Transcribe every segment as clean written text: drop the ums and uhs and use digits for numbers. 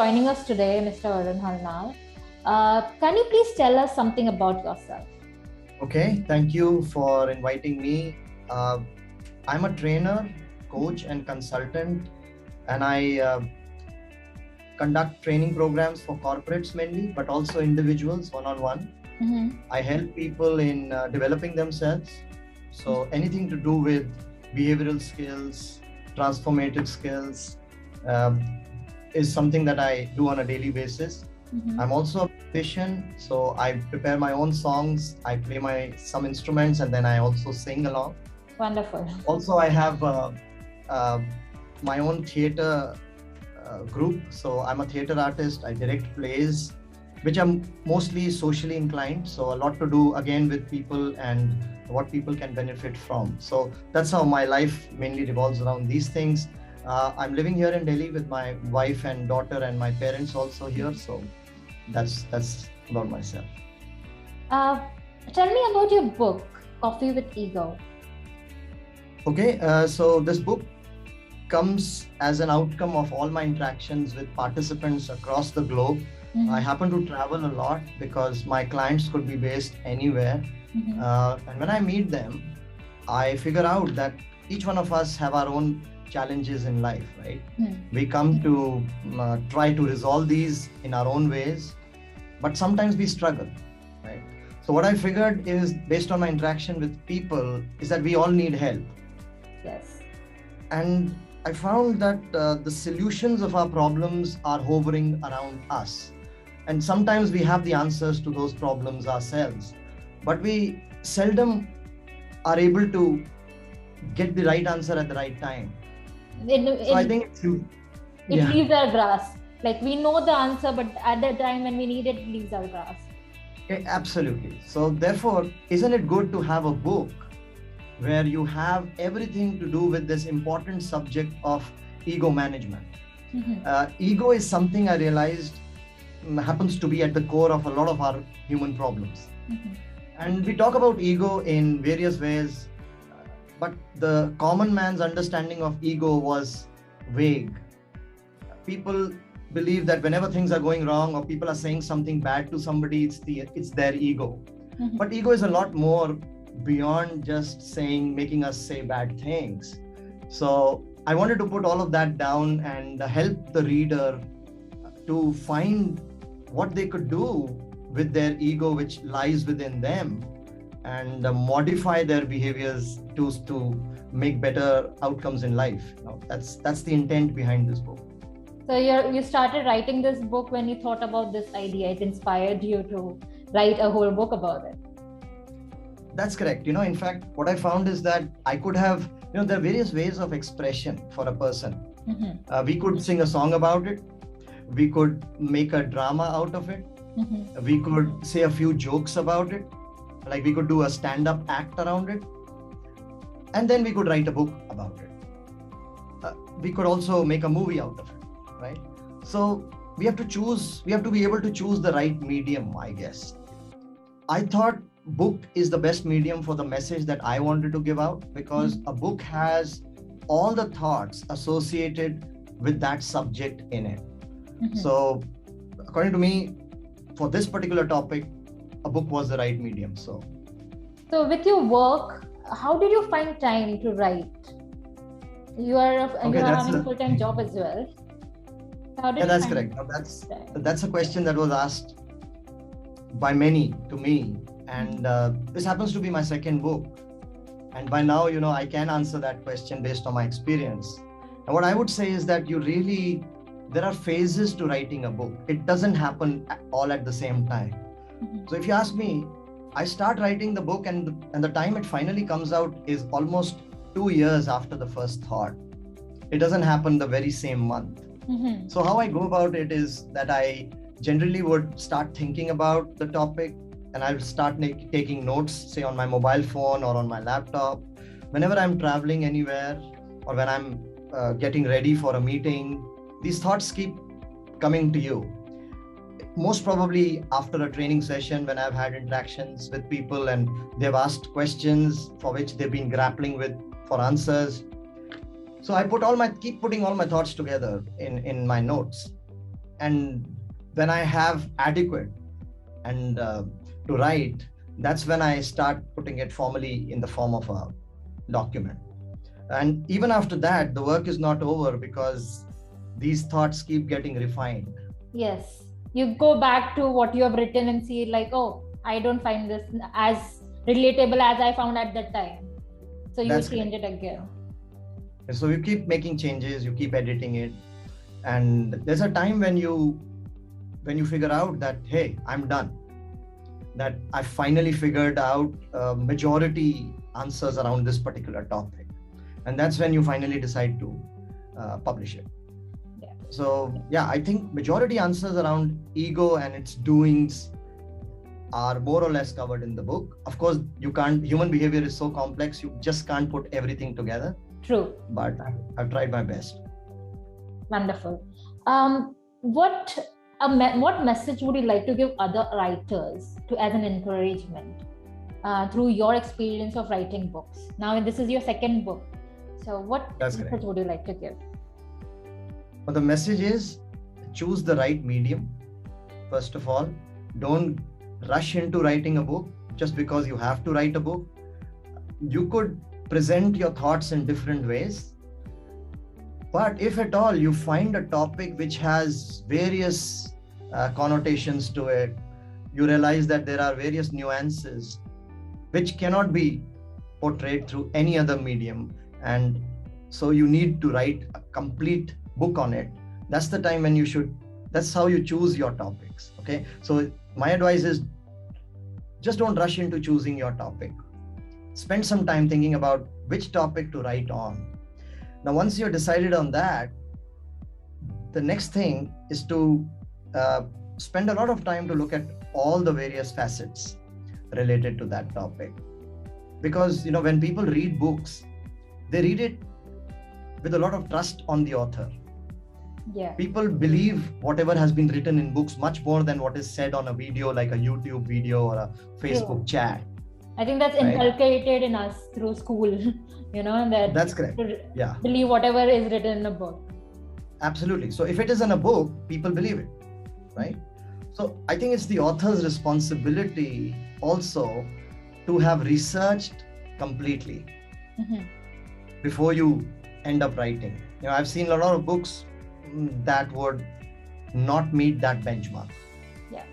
joining us today, Mr. Arun Halnal. Can you please tell us something about yourself? Okay, thank you for inviting me. I'm a trainer, coach, and consultant, and I conduct training programs for corporates mainly, but also individuals one-on-one. I help people in developing themselves. So anything to do with behavioral skills, transformative skills, is something that I do on a daily basis. I'm also a musician, so I prepare my own songs, I play some instruments, and then I also sing along. Wonderful. Also, I have my own theater group. So I'm a theater artist. I direct plays, which are mostly socially inclined. So a lot to do again with people and what people can benefit from. So that's how my life mainly revolves around these things. I'm living here in Delhi with my wife and daughter, and my parents also here. So that's about myself. Tell me about your book, Coffee with Ego. Okay, so this book comes as an outcome of all my interactions with participants across the globe. I happen to travel a lot because my clients could be based anywhere. And when I meet them, I figure out that each one of us have our own challenges in life, right? We come to try to resolve these in our own ways, but sometimes we struggle, right? So what I figured is, based on my interaction with people, is that we all need help. Yes. And I found that the solutions of our problems are hovering around us. And sometimes we have the answers to those problems ourselves, but we seldom are able to get the right answer at the right time. So I think it leaves our grasp. Like, we know the answer, but at the time when we need it, it leaves our grasp. Okay, absolutely. So therefore, isn't it good to have a book where you have everything to do with this important subject of ego management? Ego is something I realized happens to be at the core of a lot of our human problems. And we talk about ego in various ways, but the common man's understanding of ego was vague. People believe that whenever things are going wrong or people are saying something bad to somebody, it's their ego. But ego is a lot more beyond just making us say bad things. So I wanted to put all of that down and help the reader to find what they could do with their ego, which lies within them, and modify their behaviors to make better outcomes in life. That's the intent behind this book. So you started writing this book when you thought about this idea. It inspired you to write a whole book about it. That's correct. In fact, what I found is that I could have, there are various ways of expression for a person. We could sing a song about it. We could make a drama out of it. We could say a few jokes about it. Like, we could do a stand-up act around it. And then we could write a book about it. We could also make a movie out of it, right? So we have to be able to choose the right medium, I guess. I thought book is the best medium for the message that I wanted to give out, because a book has all the thoughts associated with that subject in it. So according to me, for this particular topic, a book was the right medium. So with your work, how did you find time to write? You are having a full-time job as well. That's correct. That's a question that was asked by many to me. And this happens to be my second book. And by now, I can answer that question based on my experience. And what I would say is that there are phases to writing a book. It doesn't happen all at the same time. So if you ask me, I start writing the book and the time it finally comes out is almost 2 years after the first thought. It doesn't happen the very same month. So how I go about it is that I generally would start thinking about the topic, and I'll start taking notes, say on my mobile phone or on my laptop. Whenever I'm traveling anywhere, or when I'm getting ready for a meeting, these thoughts keep coming to you. Most probably after a training session, when I've had interactions with people and they've asked questions for which they've been grappling with for answers. So I keep putting all my thoughts together in my notes. and when I have adequate and to write, that's when I start putting it formally in the form of a document. And even after that, the work is not over, because these thoughts keep getting refined. Yes, you go back to what you have written and see like, oh, I don't find this as relatable as I found at that time. So you change it again. So you keep making changes, you keep editing it. And there's a time when you figure out that, hey, I'm done. That I finally figured out majority answers around this particular topic. And that's when you finally decide to publish it. Yeah. So yeah, I think majority answers around ego and its doings are more or less covered in the book. Of course, you can't, human behavior is so complex, you just can't put everything together. True. But I've tried my best. Wonderful. What message would you like to give other writers as an encouragement through your experience of writing books? Now, this is your second book. So what message would you like to give? Well, the message is choose the right medium. First of all, don't rush into writing a book just because you have to write a book. You could present your thoughts in different ways. But if at all you find a topic which has various connotations to it, you realize that there are various nuances which cannot be portrayed through any other medium, and so you need to write a complete book on it. That's the time when that's how you choose your topics. Okay, so my advice is just don't rush into choosing your topic. Spend some time thinking about which topic to write on. Now, once you're decided on that, the next thing is to spend a lot of time to look at all the various facets related to that topic. Because, when people read books, they read it with a lot of trust on the author. Yeah. People believe whatever has been written in books much more than what is said on a video, like a YouTube video or a Facebook chat. I think that's inculcated in us through school, That's correct. Yeah. Believe whatever is written in a book. Absolutely. So if it is in a book, people believe it, right? So I think it's the author's responsibility also to have researched completely before you end up writing. I've seen a lot of books that would not meet that benchmark. Yeah.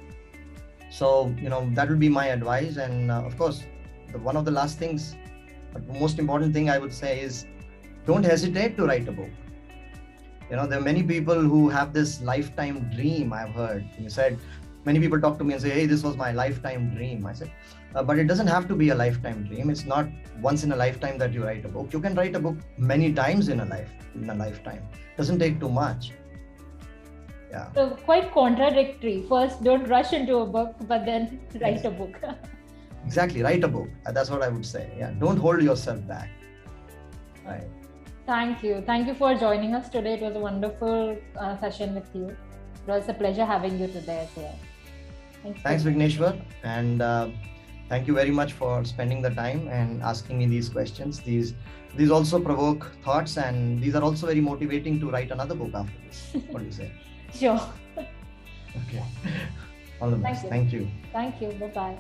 So, that would be my advice. And of course, one of the last things, but the most important thing I would say is don't hesitate to write a book. There are many people who have this lifetime dream. I've heard you said, many people talk to me and say, hey, this was my lifetime dream. I said, but it doesn't have to be a lifetime dream. It's not once in a lifetime that you write a book. You can write a book many times in a lifetime. It doesn't take too much. Yeah. So quite contradictory. First, don't rush into a book, but then write a book. Exactly. Write a book. That's what I would say. Yeah. Don't hold yourself back. Right. Thank you. Thank you for joining us today. It was a wonderful session with you. It was a pleasure having you today as well. Thanks, Vigneshwar. And thank you very much for spending the time and asking me these questions. These also provoke thoughts, and these are also very motivating to write another book after this. What do you say? Sure. Okay. All the best. Thank you. Thank you. Bye-bye.